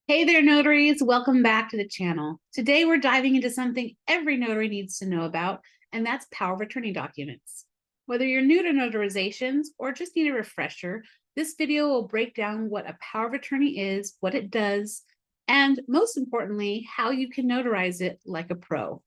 Hey there, notaries. Welcome back to the channel. Today, we're diving into something every notary needs to know about, and that's power of attorney documents. Whether you're new to notarizations or just need a refresher, this video will break down what a power of attorney is, what it does, and most importantly, how you can notarize it like a pro.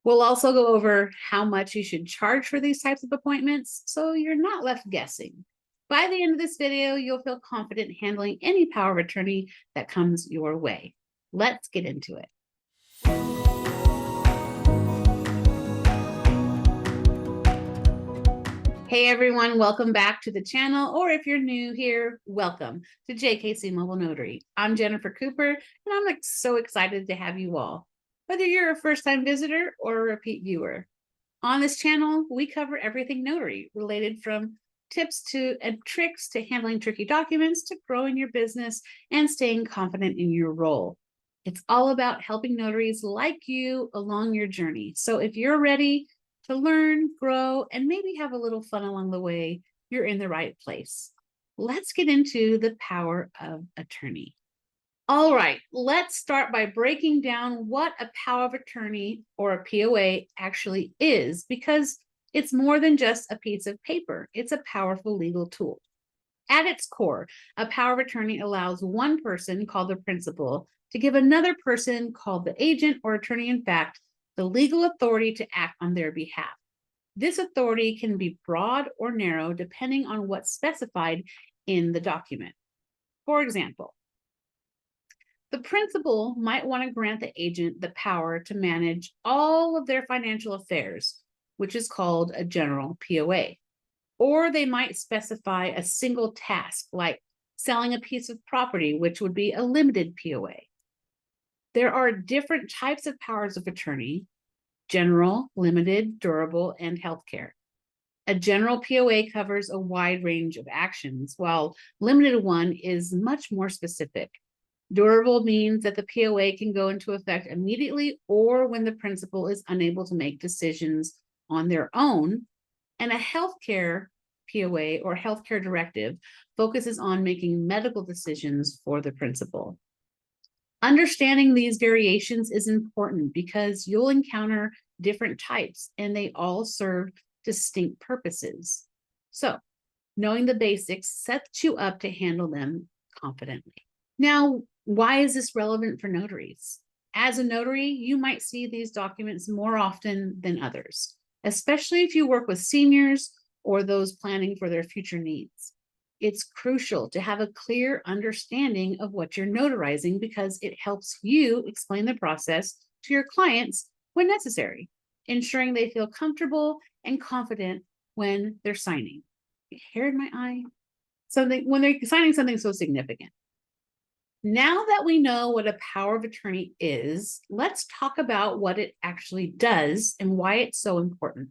We'll also go over how much you should charge for these types of appointments so you're not left guessing. By the end of this video, you'll feel confident handling any power of attorney that comes your way. Let's get into it. Hey everyone, welcome back to the channel, or if you're new here, welcome to JKC Mobile Notary. I'm Jennifer Cooper, and I'm so excited to have you all, whether you're a first-time visitor or a repeat viewer. On this channel, we cover everything notary related, from tips and tricks to handling tricky documents to growing your business and staying confident in your role. It's all about helping notaries like you along your journey. So if you're ready to learn, grow, and maybe have a little fun along the way, you're in the right place. Let's get into the power of attorney. All right, let's start by breaking down what a power of attorney or a POA actually is, because it's more than just a piece of paper. It's a powerful legal tool. At its core, a power of attorney allows one person, called the principal, to give another person, called the agent or attorney in fact, the legal authority to act on their behalf. This authority can be broad or narrow depending on what's specified in the document. For example, the principal might want to grant the agent the power to manage all of their financial affairs, which is called a general POA. Or they might specify a single task, like selling a piece of property, which would be a limited POA. There are different types of powers of attorney: general, limited, durable, and healthcare. A general POA covers a wide range of actions, while limited one is much more specific. Durable means that the POA can go into effect immediately or when the principal is unable to make decisions on their own. And a healthcare POA or healthcare directive focuses on making medical decisions for the principal. Understanding these variations is important because you'll encounter different types and they all serve distinct purposes. So, knowing the basics sets you up to handle them confidently. Now, why is this relevant for notaries? As a notary, you might see these documents more often than others, especially if you work with seniors or those planning for their future needs. It's crucial to have a clear understanding of what you're notarizing because it helps you explain the process to your clients when necessary, ensuring they feel comfortable and confident when they're signing. Hair in my eye. When they're signing something so significant. Now that we know what a power of attorney is, let's talk about what it actually does and why it's so important.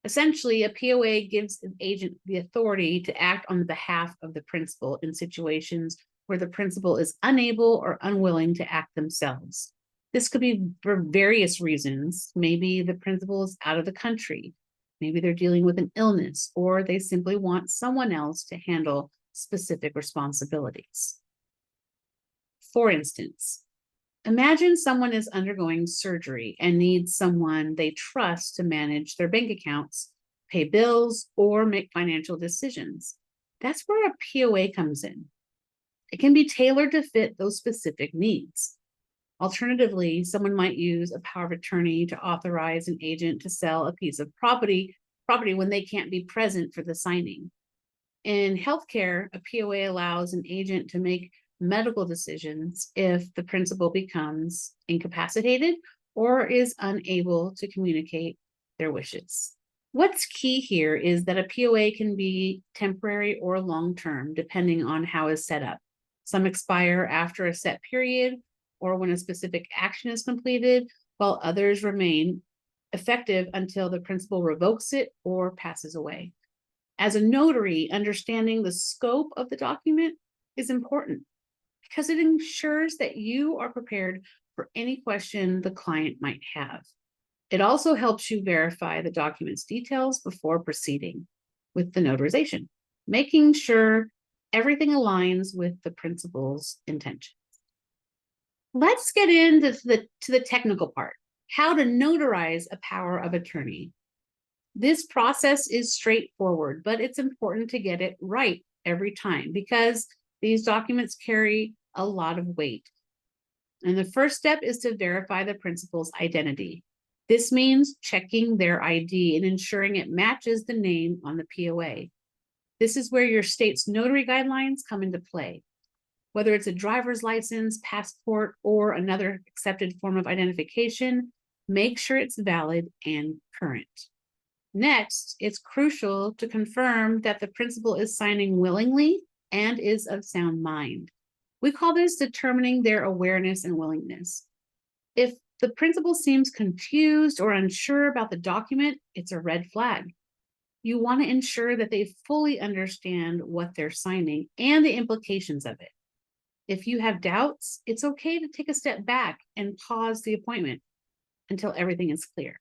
Essentially, a POA gives an agent the authority to act on behalf of the principal in situations where the principal is unable or unwilling to act themselves. This could be for various reasons. Maybe the principal is out of the country. Maybe they're dealing with an illness, or they simply want someone else to handle specific responsibilities. For instance, imagine someone is undergoing surgery and needs someone they trust to manage their bank accounts, pay bills, or make financial decisions. That's where a POA comes in. It can be tailored to fit those specific needs. Alternatively, someone might use a power of attorney to authorize an agent to sell a piece of property when they can't be present for the signing. In healthcare, a POA allows an agent to make medical decisions if the principal becomes incapacitated or is unable to communicate their wishes. What's key here is that a POA can be temporary or long-term, depending on how it's set up. Some expire after a set period or when a specific action is completed, while others remain effective until the principal revokes it or passes away. As a notary, understanding the scope of the document is important because it ensures that you are prepared for any question the client might have. It also helps you verify the document's details before proceeding with the notarization, making sure everything aligns with the principal's intention. Let's get into the technical part, how to notarize a power of attorney. This process is straightforward, but it's important to get it right every time because these documents carry a lot of weight. And the first step is to verify the principal's identity. This means checking their ID and ensuring it matches the name on the POA. This is where your state's notary guidelines come into play. Whether it's a driver's license, passport, or another accepted form of identification, make sure it's valid and current. Next, it's crucial to confirm that the principal is signing willingly and is of sound mind. We call this determining their awareness and willingness. If the principal seems confused or unsure about the document, it's a red flag. You want to ensure that they fully understand what they're signing and the implications of it. If you have doubts, it's okay to take a step back and pause the appointment until everything is clear.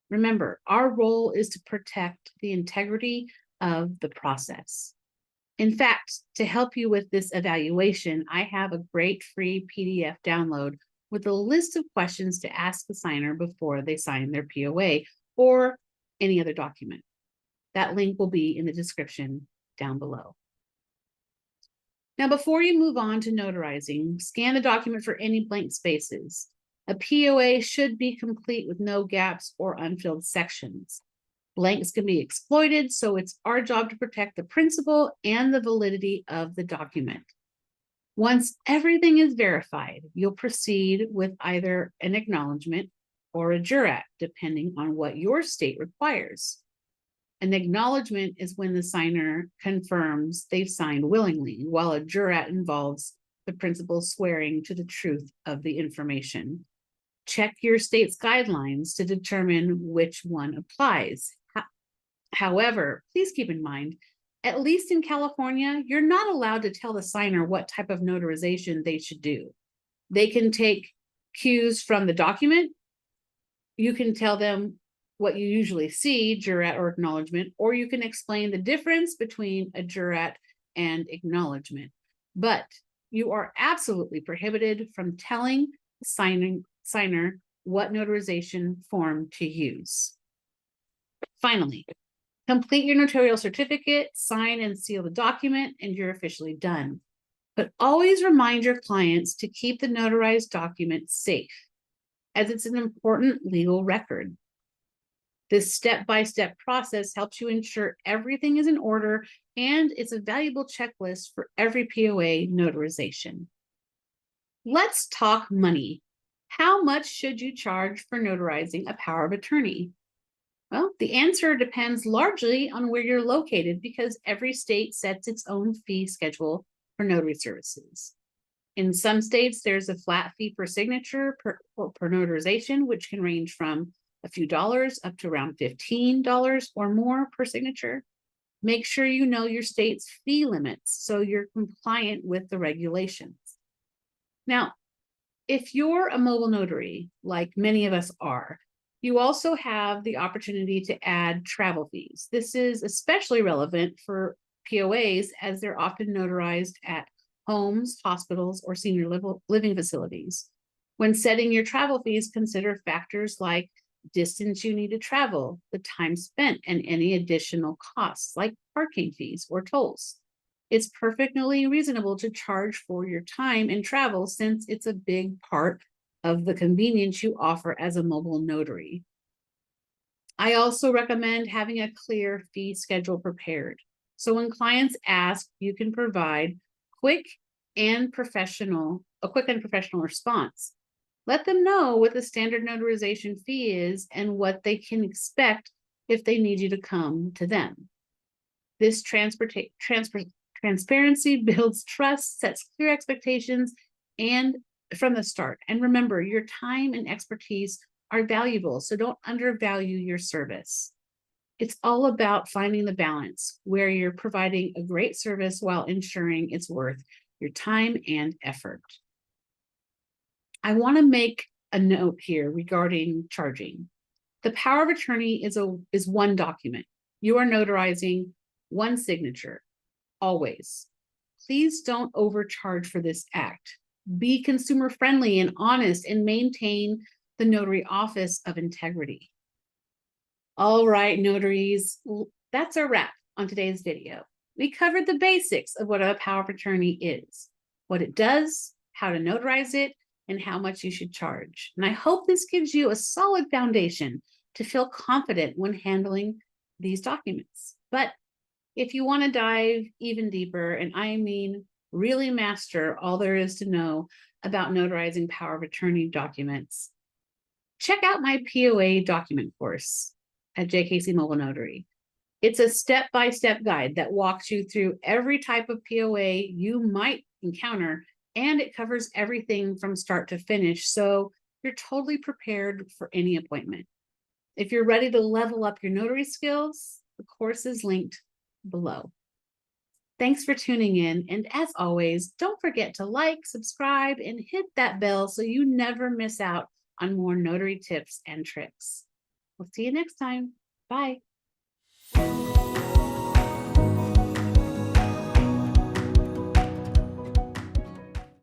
Remember, our role is to protect the integrity of the process. In fact, to help you with this evaluation, I have a great free PDF download with a list of questions to ask the signer before they sign their POA or any other document. That link will be in the description down below. Now, before you move on to notarizing, scan the document for any blank spaces. A POA should be complete with no gaps or unfilled sections. Blanks can be exploited, so it's our job to protect the principle and the validity of the document. Once everything is verified, you'll proceed with either an acknowledgement or a jurat, depending on what your state requires. An acknowledgement is when the signer confirms they've signed willingly, while a jurat involves the principal swearing to the truth of the information. Check your state's guidelines to determine which one applies. However, please keep in mind, at least in California, you're not allowed to tell the signer what type of notarization they should do. They can take cues from the document. You can tell them what you usually see, jurat or acknowledgement, or you can explain the difference between a jurat and acknowledgement. But you are absolutely prohibited from telling the signer what notarization form to use. Finally, complete your notarial certificate, sign and seal the document, and you're officially done. But always remind your clients to keep the notarized document safe, as it's an important legal record. This step-by-step process helps you ensure everything is in order, and it's a valuable checklist for every POA notarization. Let's talk money. How much should you charge for notarizing a power of attorney? Well, the answer depends largely on where you're located because every state sets its own fee schedule for notary services. In some states, there's a flat fee per signature per notarization, which can range from a few dollars up to around $15 or more per signature. Make sure you know your state's fee limits so you're compliant with the regulations. Now, if you're a mobile notary, like many of us are, you also have the opportunity to add travel fees. This is especially relevant for POAs as they're often notarized at homes, hospitals, or senior living facilities. When setting your travel fees, consider factors like distance you need to travel, the time spent, and any additional costs like parking fees or tolls. It's perfectly reasonable to charge for your time and travel since it's a big part of the convenience you offer as a mobile notary. I also recommend having a clear fee schedule prepared. So when clients ask, you can provide a quick and professional response. Let them know what the standard notarization fee is and what they can expect if they need you to come to them. This transparency builds trust, sets clear expectations, and from the start. And remember, your time and expertise are valuable, so don't undervalue your service. It's all about finding the balance where you're providing a great service while ensuring it's worth your time and effort. I want to make a note here regarding charging. The power of attorney is one document. You are notarizing one signature, always. Please don't overcharge for this act. be consumer friendly and honest, and maintain the notary office of integrity. All right, notaries, that's a wrap on today's video. We covered the basics of what a power of attorney is, what it does, how to notarize it, and how much you should charge. And I hope this gives you a solid foundation to feel confident when handling these documents. But if you want to dive even deeper, and I mean really master all there is to know about notarizing power of attorney documents, check out my POA Document Course at JKC Mobile Notary. It's a step-by-step guide that walks you through every type of POA you might encounter, and it covers everything from start to finish, so you're totally prepared for any appointment. If you're ready to level up your notary skills, the course is linked below. Thanks for tuning in, and as always, don't forget to like, subscribe, and hit that bell so you never miss out on more notary tips and tricks. We'll see you next time. Bye.